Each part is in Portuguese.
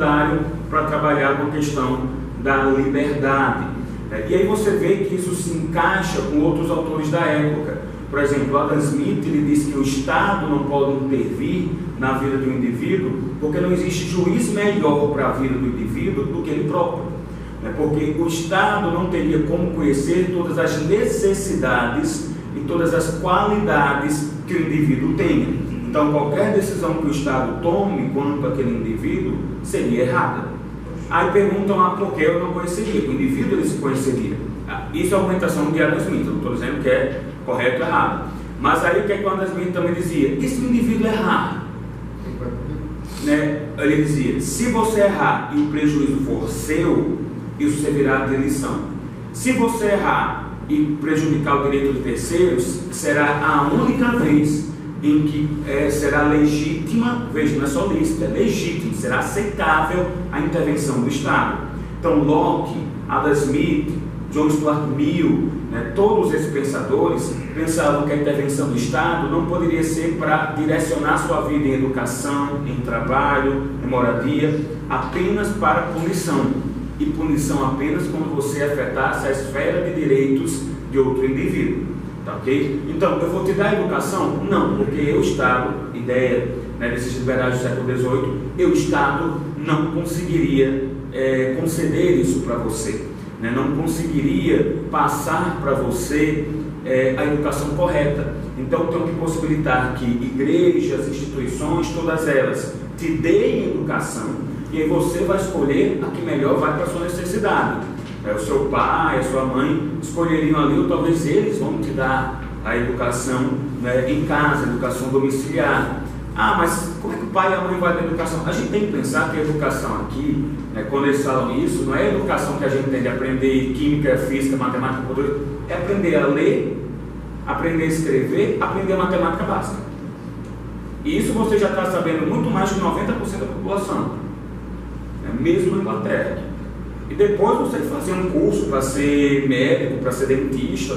secundário para trabalhar com a questão da liberdade. E aí você vê que isso se encaixa com outros autores da época. Por exemplo, Adam Smith, ele diz que o Estado não pode intervir na vida do indivíduo porque não existe juiz melhor para a vida do indivíduo do que ele próprio. Porque o Estado não teria como conhecer todas as necessidades e todas as qualidades que o indivíduo tenha. Então, qualquer decisão que o Estado tome quanto àquele indivíduo seria errada. Aí perguntam, por que eu não conheceria? O indivíduo ele se conheceria. Isso é a argumentação de Adam Smith, eu não estou dizendo que é correto ou errado. Mas aí o que Adam Smith também dizia? E se o indivíduo errar? Ele dizia, se você errar e o prejuízo for seu, isso servirá de lição. Se você errar e prejudicar o direito de terceiros, será a única vez em que será legítima, veja, não é só lícita, é legítima, será aceitável a intervenção do Estado. Então Locke, Adam Smith, John Stuart Mill, todos esses pensadores pensavam que a intervenção do Estado não poderia ser para direcionar sua vida em educação, em trabalho, em moradia, apenas para punição, e punição apenas quando você afetasse a esfera de direitos de outro indivíduo. Tá, ok? Então, eu vou te dar educação? Não, porque o Estado, ideia desses liberais do século XVIII, o Estado não conseguiria conceder isso para você, não conseguiria passar para você a educação correta. Então, tenho que possibilitar que igrejas, instituições, todas elas te deem educação, e aí você vai escolher a que melhor vai para a sua necessidade. O seu pai, a sua mãe escolheriam ali, ou talvez eles vão te dar a educação em casa, educação domiciliar. Mas como é que o pai e a mãe vão dar educação? A gente tem que pensar que a educação aqui, quando eles falam isso, não é a educação que a gente tem de aprender química, física, matemática, português, é aprender a ler, aprender a escrever, aprender a matemática básica. E isso você já está sabendo muito mais de 90% da população, mesmo na Inglaterra. E depois você fazer um curso para ser médico, para ser dentista,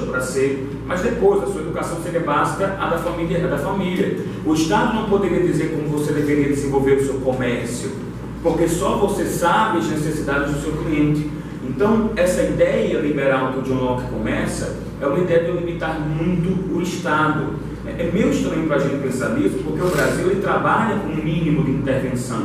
mas depois a sua educação seria básica, a da família. O Estado não poderia dizer como você deveria desenvolver o seu comércio, porque só você sabe as necessidades do seu cliente. Então, essa ideia liberal que o John Locke começa é uma ideia de limitar muito o Estado. É meio estranho para a gente pensar nisso, porque o Brasil ele trabalha com um mínimo de intervenção.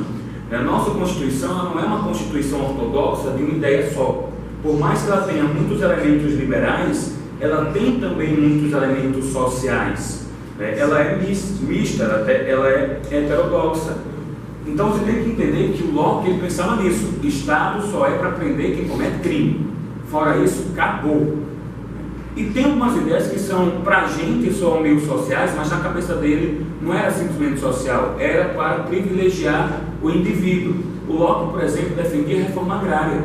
A nossa Constituição não é uma Constituição ortodoxa de uma ideia só. Por mais que ela tenha muitos elementos liberais, ela tem também muitos elementos sociais. Ela é mista, ela é heterodoxa. Então você tem que entender que o Locke ele pensava nisso. Estado só é para prender quem comete crime. Fora isso, acabou. E tem algumas ideias que são, para a gente, são meio sociais, mas na cabeça dele não era simplesmente social, era para privilegiar o indivíduo. O Locke, por exemplo, defendia a reforma agrária.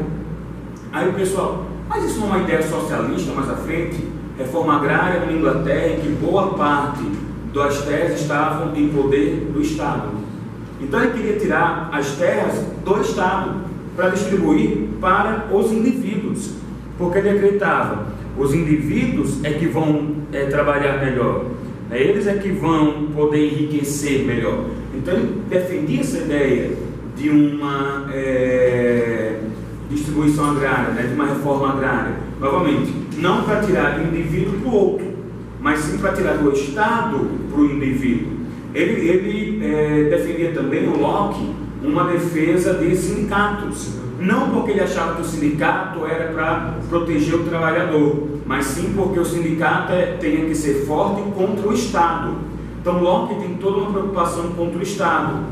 Aí o pessoal, mas isso não é uma ideia socialista mais à frente? Reforma agrária na Inglaterra, em que boa parte das terras estavam em poder do Estado. Então ele queria tirar as terras do Estado para distribuir para os indivíduos, porque ele acreditava os indivíduos é que vão trabalhar melhor, eles é que vão poder enriquecer melhor. Então ele defendia essa ideia de uma distribuição agrária, de uma reforma agrária, novamente, não para tirar do indivíduo para o outro, mas sim para tirar do Estado para o indivíduo. Ele defendia também, o Locke, uma defesa de sindicatos, não porque ele achava que o sindicato era para proteger o trabalhador, mas sim porque o sindicato tinha que ser forte contra o Estado. Então Locke tem toda uma preocupação contra o Estado.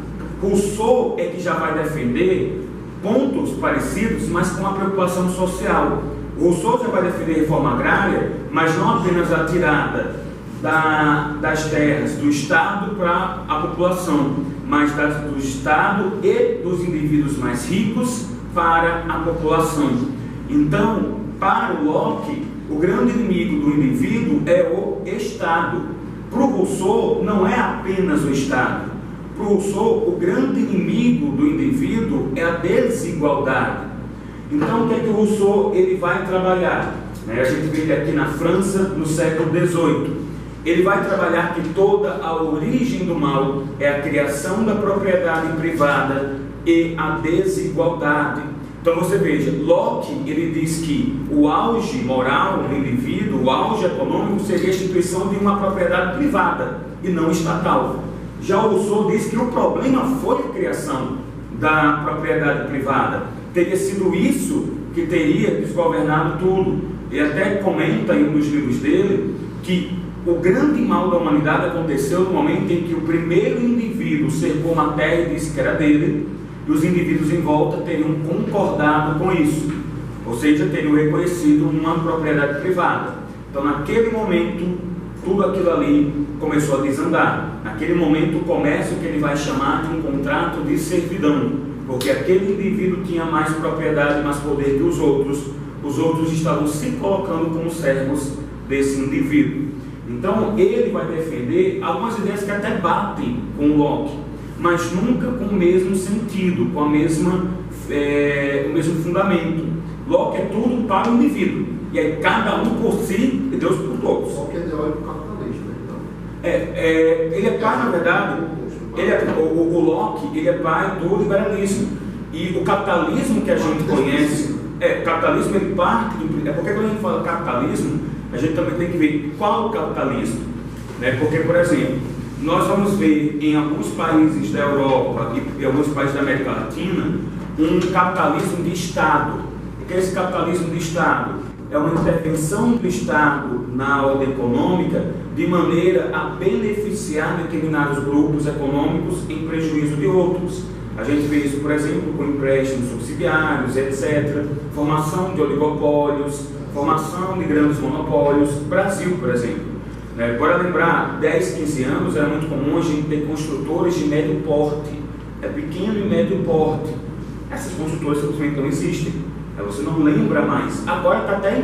Rousseau é que já vai defender pontos parecidos, mas com uma preocupação social. Rousseau já vai defender a reforma agrária, mas não apenas a tirada das terras do Estado para a população, mas do Estado e dos indivíduos mais ricos para a população. Então, para o Locke, o grande inimigo do indivíduo é o Estado. Para o Rousseau, não é apenas o Estado. Para o Rousseau, o grande inimigo do indivíduo é a desigualdade. Então, o que é que o Rousseau ele vai trabalhar? A gente vê ele aqui na França, no século XVIII. Ele vai trabalhar que toda a origem do mal é a criação da propriedade privada e a desigualdade. Então você veja, Locke ele diz que o auge moral do indivíduo, o auge econômico seria a instituição de uma propriedade privada e não estatal. Já o Rousseau diz que o problema foi a criação da propriedade privada. Teria sido isso que teria desgovernado tudo. E até comenta em um dos livros dele que o grande mal da humanidade aconteceu no momento em que o primeiro indivíduo cercou uma terra e disse que era dele, e os indivíduos em volta teriam concordado com isso, ou seja, teriam reconhecido uma propriedade privada. Então naquele momento, tudo aquilo ali começou a desandar. Naquele momento começa o que ele vai chamar de um contrato de servidão, porque aquele indivíduo tinha mais propriedade, mais poder que os outros estavam se colocando como servos desse indivíduo. Então ele vai defender algumas ideias que até batem com o Locke, mas nunca com o mesmo sentido, com a mesma, o mesmo fundamento. Locke é tudo para o indivíduo, e aí cada um por si e Deus por todos. Locke é teórico capitalista, então. Ele é pai, na verdade, o Locke ele é pai do liberalismo, e o capitalismo que a gente conhece, o capitalismo ele parte do... porque quando a gente fala capitalismo, a gente também tem que ver qual o capitalismo, né? Porque, por exemplo, nós vamos ver em alguns países da Europa e alguns países da América Latina um capitalismo de Estado. O que é esse capitalismo de Estado? É uma intervenção do Estado na ordem econômica de maneira a beneficiar determinados grupos econômicos em prejuízo de outros. A gente vê isso, por exemplo, com empréstimos subsidiários, etc., formação de oligopólios, formação de grandes monopólios. Brasil, por exemplo. Bora lembrar, 10, 15 anos era muito comum a gente ter construtores de médio porte, pequeno e médio porte. Essas construtoras simplesmente não existem, você não lembra mais. Agora está até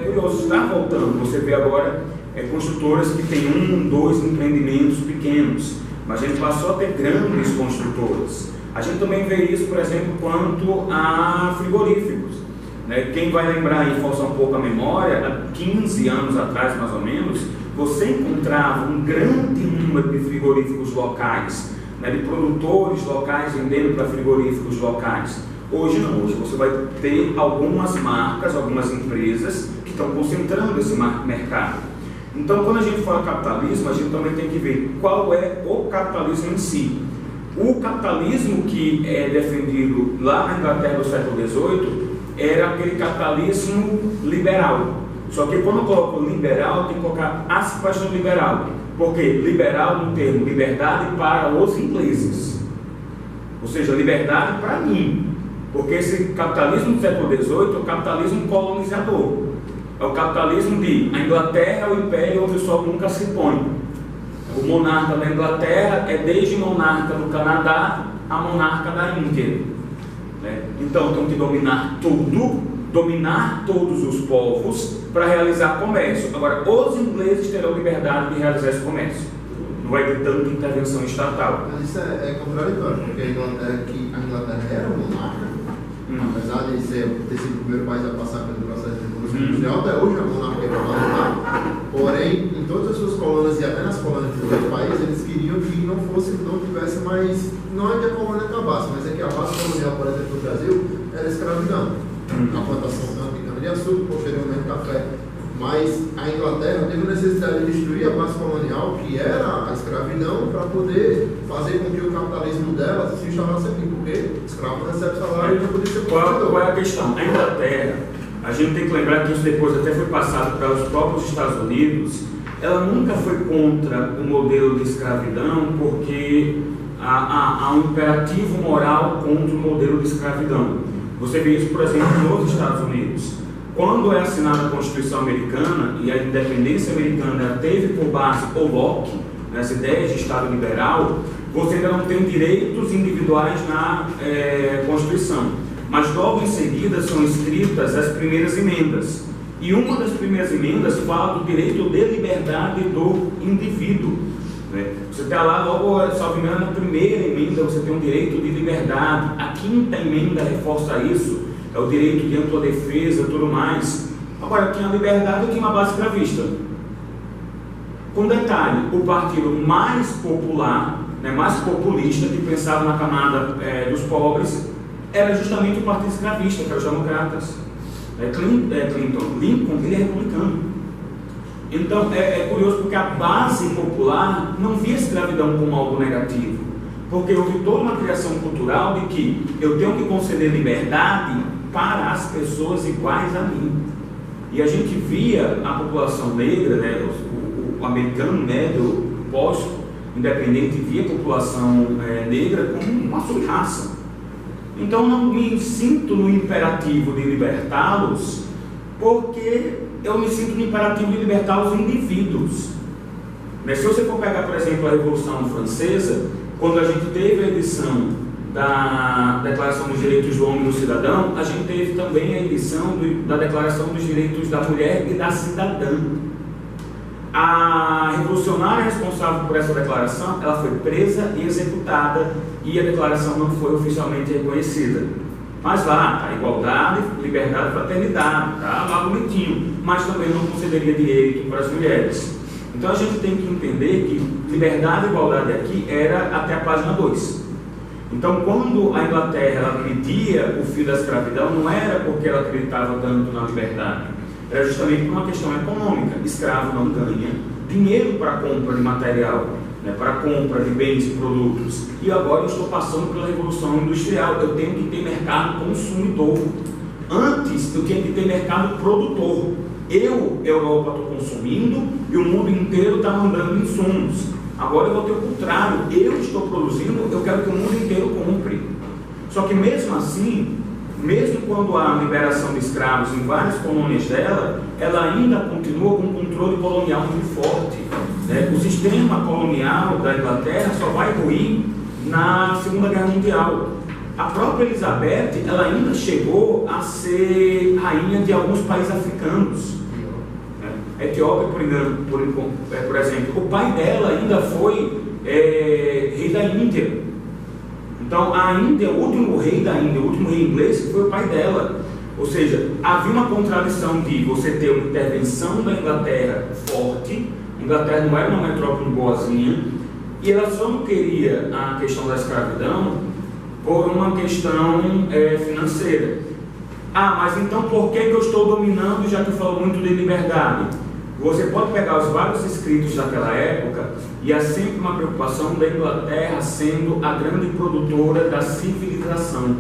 curioso, está voltando. Você vê agora construtoras que têm 1, 2 empreendimentos pequenos, mas a gente passou a ter grandes construtoras. A gente também vê isso, por exemplo, quanto a frigoríficos. Quem vai lembrar e forçar um pouco a memória, há 15 anos atrás mais ou menos, você encontrava um grande número de frigoríficos locais, de produtores locais vendendo para frigoríficos locais. Hoje não, hoje você vai ter algumas marcas, algumas empresas que estão concentrando esse mercado. Então, quando a gente fala capitalismo, a gente também tem que ver qual é o capitalismo em si. O capitalismo que é defendido lá na Inglaterra do século XVIII era aquele capitalismo liberal. Só que quando eu coloco liberal, tem que colocar aspas no liberal. Porque liberal no termo liberdade para os ingleses. Ou seja, liberdade para mim. Porque esse capitalismo do século XVIII é o capitalismo colonizador. É o capitalismo de a Inglaterra é o império onde o sol nunca se põe. O monarca da Inglaterra é desde monarca do Canadá a monarca da Índia. Então tem que dominar tudo, dominar todos os povos para realizar comércio. Agora, os ingleses terão liberdade de realizar esse comércio. Não vai ter tanta intervenção estatal. Mas isso é contraditório, porque a Inglaterra era monarca, apesar de ter sido o primeiro país a passar pelo processo de revolução industrial, até hoje a monarquia é parlamentar. Porém, em todas as suas colônias e até nas colônias do outro país, eles queriam que não tivesse mais, não é que a colônia acabasse, mas é que a base colonial, por exemplo, do Brasil, era a escravidão. A plantação tanto de cana-de-açúcar, posteriormente café. Mas a Inglaterra teve necessidade de destruir a base colonial, que era a escravidão, para poder fazer com que o capitalismo dela se instalasse aqui, porque escravo recebe salário e não podia ser consumidor. Qual é a questão? A Inglaterra, a gente tem que lembrar que isso depois até foi passado pelos próprios Estados Unidos, ela nunca foi contra o modelo de escravidão, porque há um imperativo moral contra o modelo de escravidão. Você vê isso, por exemplo, nos Estados Unidos. Quando é assinada a Constituição Americana e a independência americana teve por base o Locke, essa ideia de Estado liberal, você ainda não tem direitos individuais na Constituição. Mas logo em seguida são escritas as primeiras emendas. E uma das primeiras emendas fala do direito de liberdade do indivíduo. Você está lá, logo, salvo engano, na primeira emenda você tem um direito de liberdade. A quinta emenda reforça isso. É o direito de ampla defesa e tudo mais. Agora, tinha a liberdade e tinha uma base escravista. Com detalhe, o partido mais popular né, mais populista, que pensava na camada dos pobres, era justamente o Partido Escravista, que eram os democratas. Lincoln, ele é republicano. Então é curioso porque a base popular não via a escravidão como algo negativo, porque houve toda uma criação cultural de que eu tenho que conceder liberdade para as pessoas iguais a mim. E a gente via a população negra, né, o americano médio pós-independente via a população negra como uma sub-raça. Então não me sinto no imperativo de libertá-los, porque eu me sinto no imperativo de libertar os indivíduos. Mas se você for pegar, por exemplo, a Revolução Francesa, quando a gente teve a edição da Declaração dos Direitos do Homem e do Cidadão, a gente teve também a edição da Declaração dos Direitos da Mulher e da Cidadã. A revolucionária responsável por essa declaração, ela foi presa e executada, e a declaração não foi oficialmente reconhecida. Mas lá está igualdade, liberdade e fraternidade, está lá bonitinho, mas também não concederia direito para as mulheres. Então a gente tem que entender que liberdade e igualdade aqui era até a página 2. Então quando a Inglaterra ela pedia o fim da escravidão, não era porque ela acreditava tanto na liberdade, era justamente por uma questão econômica. Escravo não ganha dinheiro para compra de material, né, para compra de bens e produtos. E agora eu estou passando pela Revolução Industrial, eu tenho que ter mercado consumidor. Antes eu tinha que ter mercado produtor. Eu, Europa, estou consumindo e o mundo inteiro está mandando insumos. Agora eu vou ter o contrário, eu estou produzindo, eu quero que o mundo inteiro compre. Só que mesmo assim, mesmo quando há liberação de escravos em várias colônias dela, ela ainda continua com um controle colonial muito forte, né? O sistema colonial da Inglaterra só vai ruir na Segunda Guerra Mundial. A própria Elizabeth, ela ainda chegou a ser rainha de alguns países africanos. A Etiópia, por exemplo, o pai dela ainda foi rei da Índia. Então a Índia, o último rei da Índia, o último rei inglês foi o pai dela. Ou seja, havia uma contradição de você ter uma intervenção da Inglaterra forte. A Inglaterra não era uma metrópole boazinha, e ela só não queria a questão da escravidão por uma questão financeira. Ah, mas então por que eu estou dominando, já que eu falo muito de liberdade? Você pode pegar os vários escritos daquela época, e há sempre uma preocupação da Inglaterra sendo a grande produtora da civilização.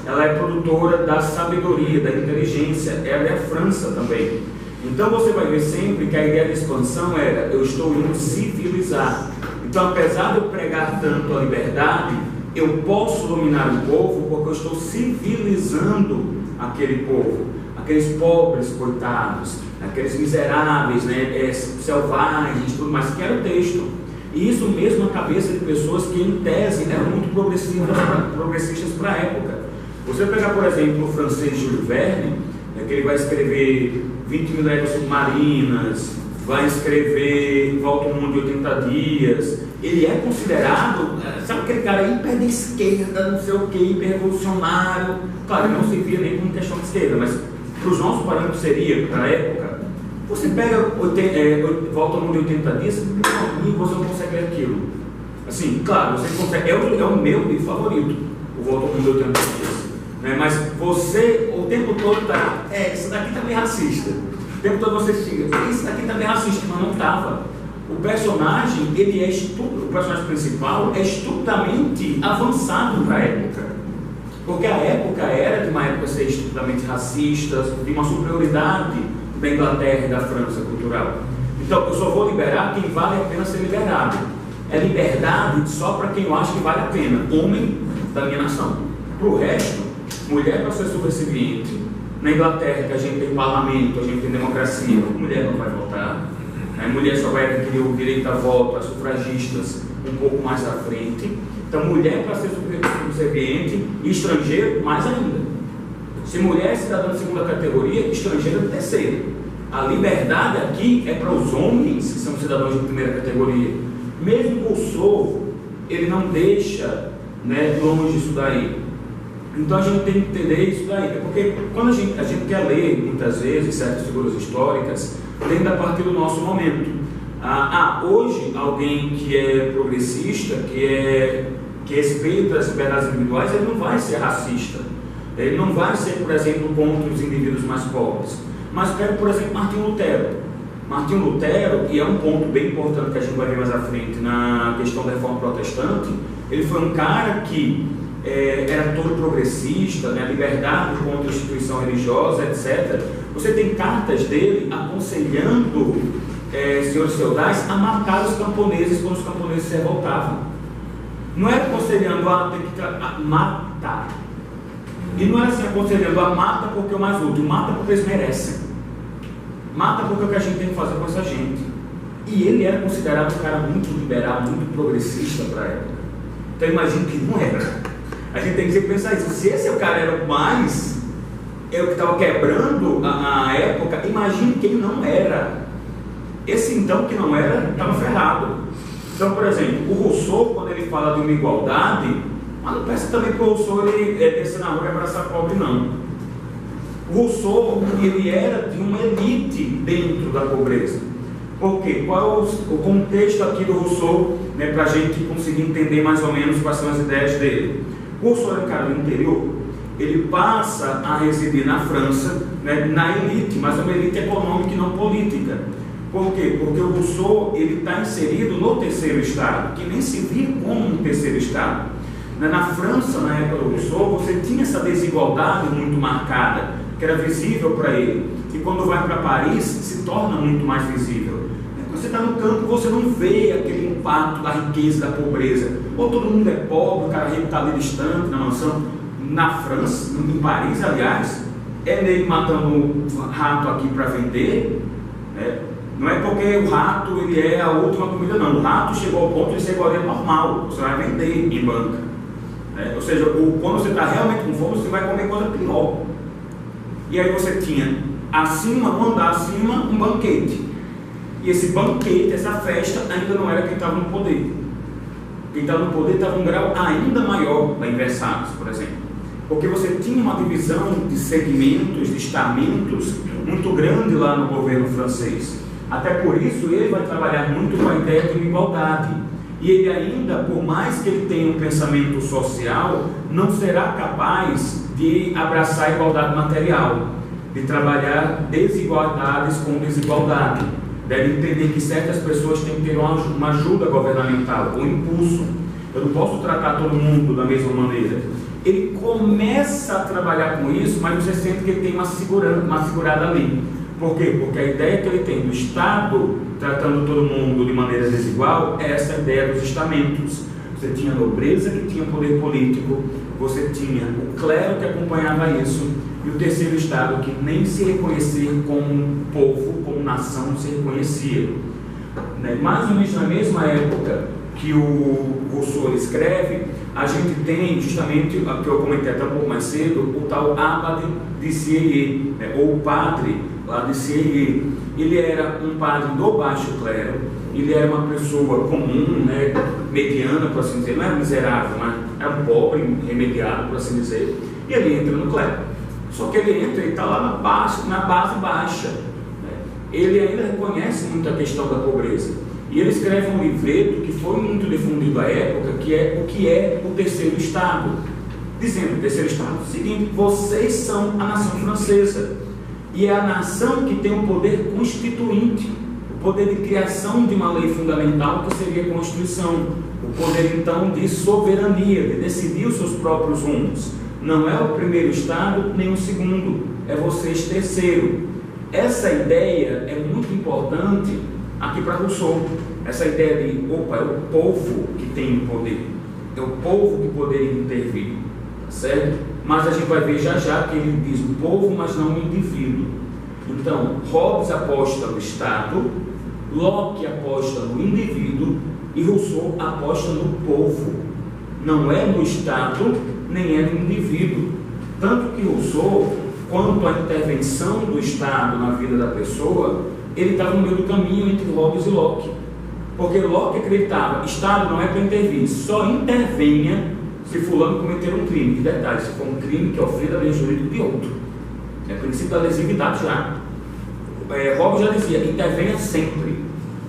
Ela é produtora da sabedoria, da inteligência, ela é a França também. Então você vai ver sempre que a ideia de expansão era: eu estou indo civilizar. Então, apesar de eu pregar tanto a liberdade, eu posso dominar o povo porque eu estou civilizando aquele povo, aqueles pobres coitados, aqueles miseráveis, né, selvagens, tudo mais, que era o texto. E isso mesmo na cabeça de pessoas que, em tese, eram muito progressistas para a época. Você pegar, por exemplo, o francês Jules Verne, né, que ele vai escrever 20 mil léguas submarinas, vai escrever Volta ao Mundo em 80 Dias, ele é considerado, sabe aquele cara hiper de esquerda, não sei o que, hiper revolucionário. Claro, ele não se via nem como questão de esquerda, mas para os nossos parâmetros seria, para a época. Você pega Volta ao Mundo em 80 Dias, e você não consegue ler aquilo. Assim, claro, você consegue, é o meu livro favorito, o Volta ao Mundo em 80 Dias. Né? Mas você, o tempo todo está, isso daqui está meio racista. O tempo todo você fica, isso daqui está meio racista, mas não estava. O personagem, o personagem principal é estupidamente avançado para a época. Porque a época era de uma época ser estupidamente racista, de uma superioridade da Inglaterra e da França cultural. Então, eu só vou liberar quem vale a pena ser liberado. É liberdade só para quem eu acho que vale a pena, homem da minha nação. Para o resto, mulher para ser subserviente. Na Inglaterra, que a gente tem parlamento, a gente tem democracia, mulher não vai votar. A mulher só vai adquirir o direito a voto, as sufragistas, um pouco mais à frente. Então, mulher para ser subserviente e estrangeiro, mais ainda. Se mulher é cidadã de segunda categoria, estrangeiro de terceira. A liberdade aqui é para os homens que são cidadãos de primeira categoria. Mesmo Rousseau, ele não deixa, né, longe disso daí. Então a gente tem que entender isso daí, porque quando a gente quer ler, muitas vezes, certas figuras históricas, lendo a partir do nosso momento. Hoje, alguém que é progressista, que respeita as liberdades individuais, ele não vai ser racista. Ele não vai ser, por exemplo, contra os indivíduos mais pobres. Mas pega, por exemplo, Martinho Lutero. Martinho Lutero, e é um ponto bem importante que a gente vai ver mais à frente na questão da reforma protestante, ele foi um cara que era todo progressista, né, liberdade contra a instituição religiosa, etc. Você tem cartas dele aconselhando senhores feudais a matar os camponeses quando os camponeses se revoltavam. Não era aconselhando a ter que matar. E não era assim aconselhando a mata porque é o mais útil, mata porque eles merecem. Mata porque é o que a gente tem que fazer com essa gente. E ele era considerado um cara muito liberal, muito progressista para a época. Então imagino que não era. A gente tem que pensar isso. Se esse cara era o mais, o que estava quebrando a época, imagine quem não era. Esse então que não era, estava ferrado. Então, por exemplo, o Rousseau, quando ele fala de uma igualdade, mas não pensa também que o Rousseau ele desce na rua e abraçar pobre, não. O Rousseau, ele era de uma elite dentro da pobreza. Por quê? Qual é o contexto aqui do Rousseau, né, para a gente conseguir entender mais ou menos quais são as ideias dele? O Rousseau era um cara do interior, ele passa a residir na França, né, na elite, mas é uma elite econômica e não política. Por quê? Porque o Rousseau está inserido no terceiro estado, que nem se via como um terceiro estado. Na França, na época do Rousseau, você tinha essa desigualdade muito marcada, que era visível para ele, e quando vai para Paris, se torna muito mais visível. Quando você está no campo, você não vê aquele impacto da riqueza, da pobreza. Ou todo mundo é pobre, o cara está ali distante, na mansão. Na França, em Paris, aliás, é nele matando um rato aqui para vender, né? Não é porque o rato ele é a última comida, não. O rato chegou ao ponto de ser igual normal, você vai vender em banca. Ou seja, quando você está realmente com fome, você vai comer coisa pior. E aí você tinha acima, um andar acima, um banquete. E esse banquete, essa festa, ainda não era quem estava no poder. Quem estava no poder estava um grau ainda maior da Versalhes, por exemplo. Porque você tinha uma divisão de segmentos, de estamentos, muito grande lá no governo francês. Até por isso ele vai trabalhar muito com a ideia de igualdade. E ele ainda, por mais que ele tenha um pensamento social, não será capaz de abraçar a igualdade material, de trabalhar desigualdades com desigualdade. Deve entender que certas pessoas têm que ter uma ajuda governamental, um impulso. Eu não posso tratar todo mundo da mesma maneira. Ele começa a trabalhar com isso, mas você sente que ele tem uma segurada ali. Por quê? Porque a ideia que ele tem do Estado tratando todo mundo de maneira desigual é essa ideia dos estamentos. Você tinha a nobreza que tinha poder político, você tinha o clero que acompanhava isso, e o terceiro estado que nem se reconhecia como povo, como nação, se reconhecia. Mais ou menos na mesma época que o Rousseau escreve, a gente tem justamente, o que eu comentei até um pouco mais cedo, o tal Abade de Sieyès, ou o padre lá de Sieyès. Ele era um padre do baixo clero, ele era uma pessoa comum, né, mediana, por assim dizer, não era miserável, mas era um pobre, remediado, por assim dizer, e ele entra no clero. Só que ele entra e está lá na base baixa. Ele ainda reconhece muito a questão da pobreza. E ele escreve um livreto que foi muito difundido à época, que é o que é o terceiro estado. Dizendo o terceiro estado o seguinte: vocês são a nação francesa. E é a nação que tem um poder constituinte, o poder de criação de uma lei fundamental que seria a Constituição, o poder então de soberania, de decidir os seus próprios rumos. Não é o primeiro estado nem o segundo, é vocês terceiro. Essa ideia é muito importante aqui para Rousseau. Essa ideia de, é o povo que tem o poder, é o povo que poderia intervir, tá certo? Mas a gente vai ver já já que ele diz o povo, mas não o indivíduo. Então, Hobbes aposta no Estado, Locke aposta no indivíduo e Rousseau aposta no povo. Não é no Estado, nem é no indivíduo. Tanto que Rousseau, quanto à intervenção do Estado na vida da pessoa, ele estava no meio do caminho entre Hobbes e Locke. Porque Locke acreditava, Estado não é para intervir, só intervenha se fulano cometer um crime. E detalhe, se for um crime que ofenda bem jurídico de outro. É o princípio da lesividade já. Hobbes já dizia, intervenha sempre.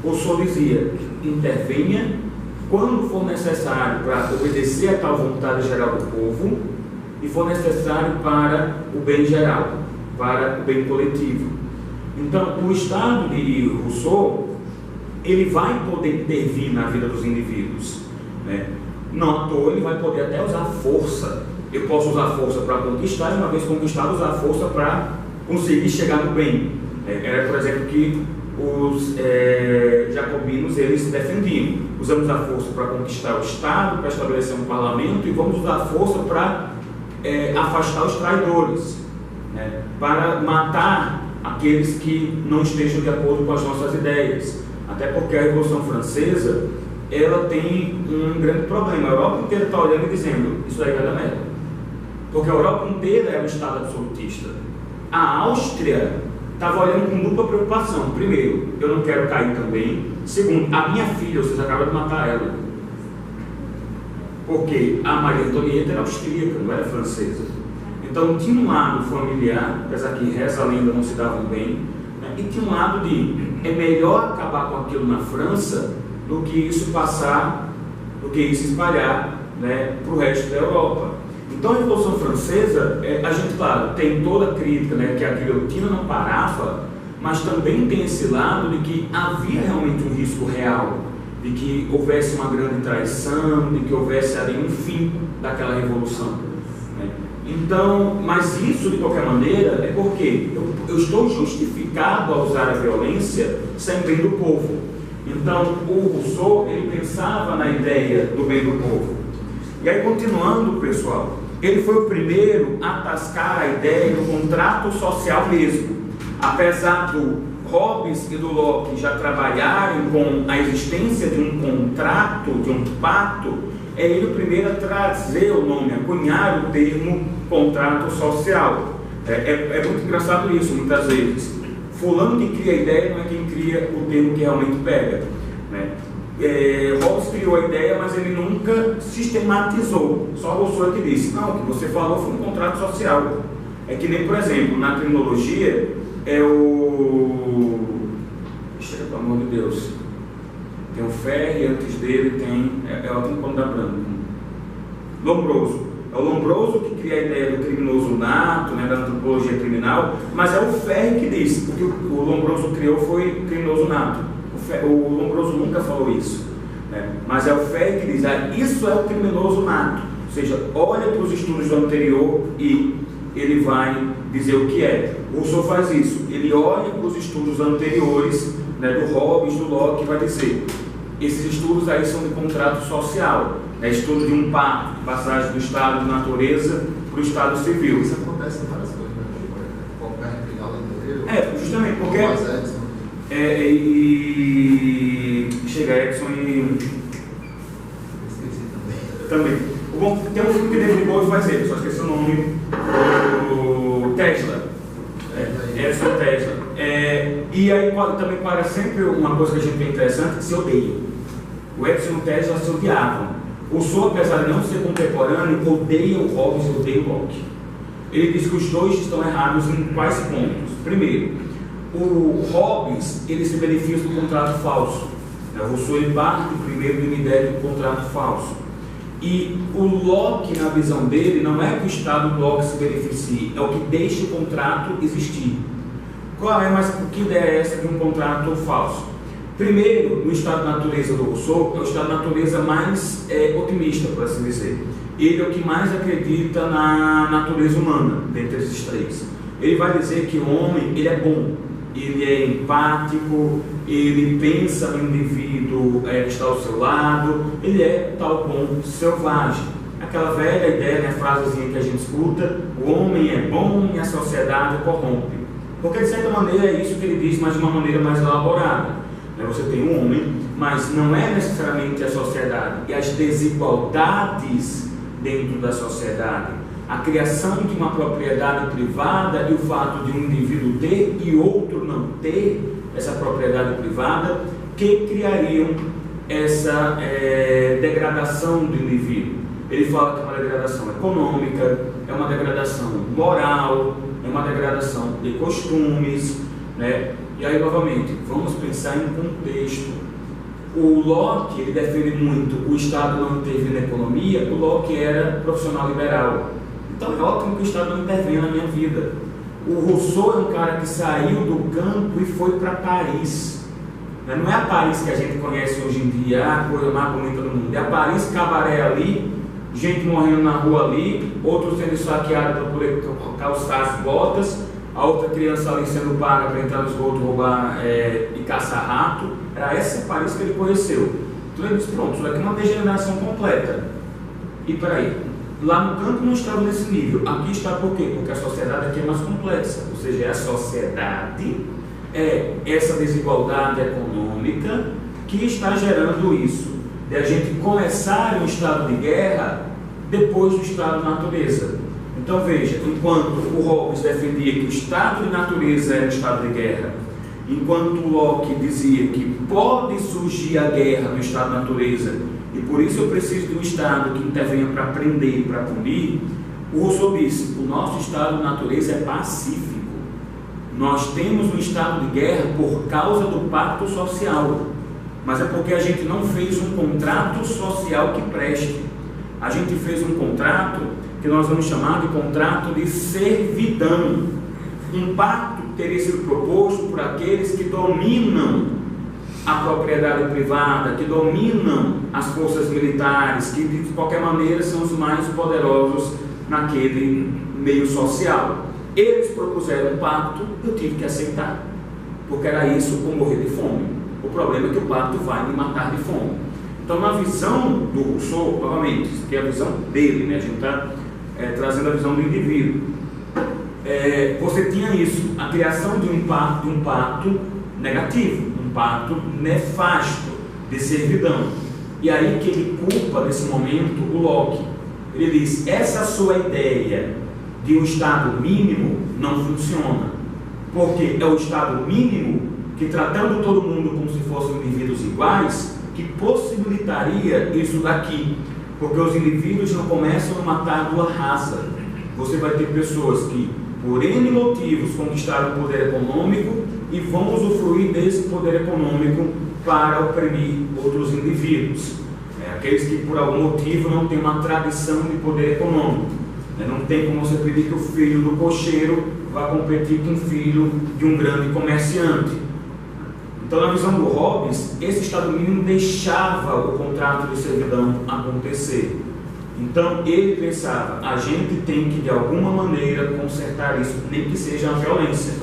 Rousseau dizia: intervenha quando for necessário para obedecer a tal vontade geral do povo e for necessário para o bem geral, para o bem coletivo. Então, o Estado de Rousseau, ele vai poder intervir na vida dos indivíduos, né? Não à toa, ele vai poder até usar força. Eu posso usar força para conquistar, e uma vez conquistado, usar força para conseguir chegar no bem. Era, por exemplo, que os jacobinos, eles se defendiam: usamos a força para conquistar o Estado, para estabelecer um parlamento, e vamos usar a força para afastar os traidores, né? Para matar aqueles que não estejam de acordo com as nossas ideias. Até porque a Revolução Francesa, ela tem um grande problema. A Europa inteira está olhando e dizendo: isso aí vai dar merda. Porque a Europa inteira é um Estado absolutista. A Áustria estava olhando com dupla preocupação. Primeiro, eu não quero cair também. Segundo, a minha filha, vocês acabam de matar ela. Porque a Maria Antonieta era austríaca, não era francesa. Então tinha um lado familiar, apesar que reza a lenda, não se davam bem, né? E tinha um lado de: é melhor acabar com aquilo na França do que isso passar, do que isso espalhar, né, para o resto da Europa. Então a Revolução Francesa, a gente, claro, tem toda a crítica, né, que a guilhotina não parava, mas também tem esse lado de que havia realmente um risco real, de que houvesse uma grande traição, de que houvesse ali um fim daquela revolução, né? Então, mas isso, de qualquer maneira, é porque eu estou justificado a usar a violência sem bem do povo. Então, o Rousseau, ele pensava na ideia do bem do povo. E aí, continuando, pessoal, ele foi o primeiro a tascar a ideia do contrato social mesmo. Apesar do Hobbes e do Locke já trabalharem com a existência de um contrato, de um pacto, é ele o primeiro a trazer o nome, a cunhar o termo contrato social. É muito engraçado isso, muitas vezes. Fulano que cria a ideia não é quem cria o termo que realmente pega, né? Hobbes criou a ideia, mas ele nunca sistematizou. Só Rousseau que disse: não, o que você falou foi um contrato social. É que nem, por exemplo, na criminologia, pelo amor de Deus, tem o Ferri, antes dele tem, ótimo quando dá branco, Lombroso. É o Lombroso que cria a ideia do criminoso nato, né, da antropologia criminal, mas é o Ferri que diz: o que o Lombroso criou foi criminoso nato. O Lombroso nunca falou isso, né? Mas é o Ferri que diz: isso é o criminoso nato. Ou seja, olha para os estudos do anterior e ele vai dizer o que é. O Rousseau faz isso, ele olha para os estudos anteriores, né, do Hobbes, do Locke, e vai dizer: esses estudos aí são de contrato social, é estudo de um pacto, passagem do estado de natureza para o estado civil. Isso acontece em várias coisas, né? Justamente porque e chega Edson e esqueci também. O bom, tem um filme que David Bowie faz ele, só esqueci o nome, o Tesla. Edson Tesla. E aí também parece sempre uma coisa que a gente vê interessante, que se odeia. O Edson e o Tesla se odiavam. O Rousseau, apesar de não ser contemporâneo, odeia o Hobbes e odeia o Locke. Ele diz que os dois estão errados em quais pontos? Primeiro, o Hobbes, ele se beneficia do contrato falso. O Rousseau, ele parte primeiro de uma ideia de um contrato falso. E o Locke, na visão dele, não é que o Estado do Locke se beneficie, é o que deixa o contrato existir. Mas que ideia é essa de um contrato falso? Primeiro, no estado de natureza do Rousseau, é o estado de natureza mais otimista, por assim dizer. Ele é o que mais acredita na natureza humana, dentre esses três. Ele vai dizer que o homem, ele é bom, ele é empático, ele pensa no indivíduo que está ao seu lado, ele é tal bom selvagem. Aquela velha ideia, né, frasezinha que a gente escuta: o homem é bom e a sociedade corrompe. Porque de certa maneira é isso que ele diz, mas de uma maneira mais elaborada. Você tem um homem, mas não é necessariamente a sociedade, e as desigualdades dentro da sociedade, a criação de uma propriedade privada e o fato de um indivíduo ter e outro não ter essa propriedade privada, que criariam essa degradação do indivíduo. Ele fala que é uma degradação econômica, é uma degradação moral, é uma degradação de costumes, né? E aí, novamente, vamos pensar em contexto. O Locke, ele defende muito o Estado não intervir na economia. O Locke era profissional liberal. Então é ótimo que o Estado não intervenha na minha vida. O Rousseau é um cara que saiu do campo e foi para Paris. Não é a Paris que a gente conhece hoje em dia, a coisa mais bonita do mundo. É a Paris cabaré ali, gente morrendo na rua ali, outros sendo saqueados para poder calçar as botas, a outra criança ali sendo paga para entrar no esgoto, roubar e caçar rato. Era essa Paris que ele conheceu. Então ele disse, pronto, isso aqui é uma degeneração completa. E peraí, lá no campo não estava nesse nível. Aqui está por quê? Porque a sociedade aqui é mais complexa. Ou seja, a sociedade é essa desigualdade econômica que está gerando isso. De a gente começar um estado de guerra depois do estado de natureza. Então veja, enquanto o Hobbes defendia que o estado de natureza era um estado de guerra, enquanto o Locke dizia que pode surgir a guerra no estado de natureza, e por isso eu preciso de um Estado que intervenha para prender e para punir, o Rousseau disse, o nosso estado de natureza é pacífico. Nós temos um estado de guerra por causa do pacto social, mas é porque a gente não fez um contrato social que preste. A gente fez um contrato que nós vamos chamar de contrato de servidão. Um pacto que teria sido proposto por aqueles que dominam a propriedade privada, que dominam as forças militares, que de qualquer maneira são os mais poderosos naquele meio social. Eles propuseram um pacto, eu tive que aceitar, porque era isso ou morrer de fome. O problema é que o pacto vai me matar de fome. Então, na visão do Rousseau, novamente, isso aqui é a visão dele, né? A gente está trazendo a visão do indivíduo. Você tinha isso, a criação de um pacto negativo, um pacto nefasto de servidão. E aí que ele culpa nesse momento o Locke. Ele diz, essa sua ideia de um estado mínimo não funciona, porque é o estado mínimo que, tratando todo mundo como se fossem indivíduos iguais, que possibilitaria isso daqui, porque os indivíduos não começam numa tábua rasa. Você vai ter pessoas que, por N motivos, conquistaram o poder econômico e vão usufruir desse poder econômico para oprimir outros indivíduos. Aqueles que, por algum motivo, não têm uma tradição de poder econômico. Não tem como você pedir que o filho do cocheiro vá competir com o filho de um grande comerciante. Então, na visão do Hobbes, esse estado mínimo deixava o contrato de servidão acontecer. Então, ele pensava, a gente tem que, de alguma maneira, consertar isso, nem que seja a violência.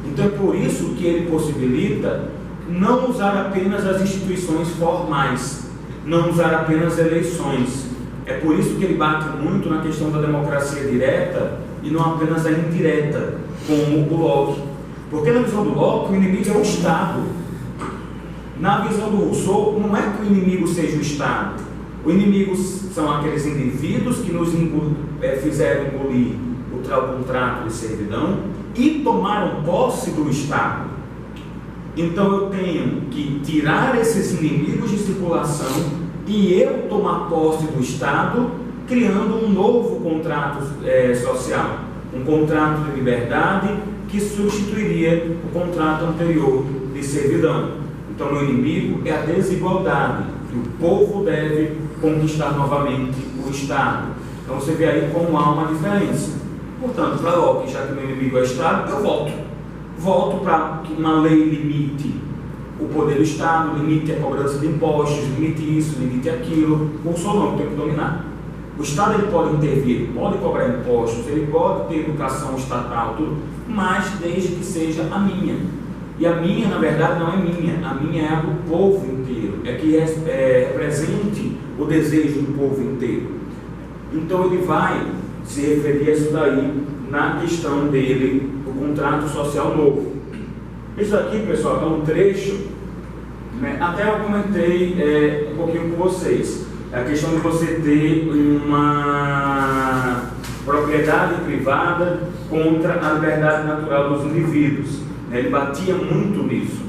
Então, é por isso que ele possibilita não usar apenas as instituições formais, não usar apenas eleições. É por isso que ele bate muito na questão da democracia direta e não apenas a indireta, como o Locke. Porque na visão do Locke, o inimigo é o Estado. Na visão do Rousseau, não é que o inimigo seja o Estado. O inimigo são aqueles indivíduos que nos fizeram engolir o contrato de servidão e tomaram posse do Estado. Então eu tenho que tirar esses inimigos de circulação e eu tomar posse do Estado, criando um novo contrato social, um contrato de liberdade que substituiria o contrato anterior de servidão. Então, o inimigo é a desigualdade, que o povo deve conquistar novamente o Estado. Então, você vê aí como há uma diferença. Portanto, para Locke, já que o meu inimigo é o Estado, eu volto para que uma lei limite o poder do Estado, limite a cobrança de impostos, limite isso, limite aquilo. O Rousseau não, tem que dominar. O Estado ele pode intervir, pode cobrar impostos, ele pode ter educação estatal, tudo, mas desde que seja a minha. E a minha, na verdade, não é minha, a minha é a do povo inteiro, é que represente o desejo do povo inteiro. Então ele vai se referir a isso daí na questão dele, o contrato social novo. Isso aqui, pessoal, é um trecho, né? Até eu comentei um pouquinho com vocês, a questão de você ter uma propriedade privada contra a liberdade natural dos indivíduos. Ele batia muito nisso,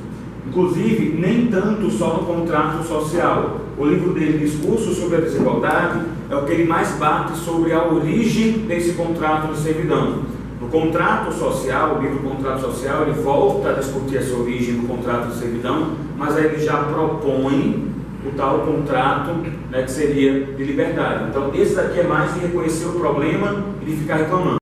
inclusive nem tanto só no contrato social. O livro dele, Discurso sobre a Desigualdade, é o que ele mais bate sobre a origem desse contrato de servidão. No contrato social, o livro Contrato Social, ele volta a discutir essa origem do contrato de servidão, mas aí ele já propõe o tal contrato, né, que seria de liberdade. Então, esse daqui é mais de reconhecer o problema e de ficar reclamando.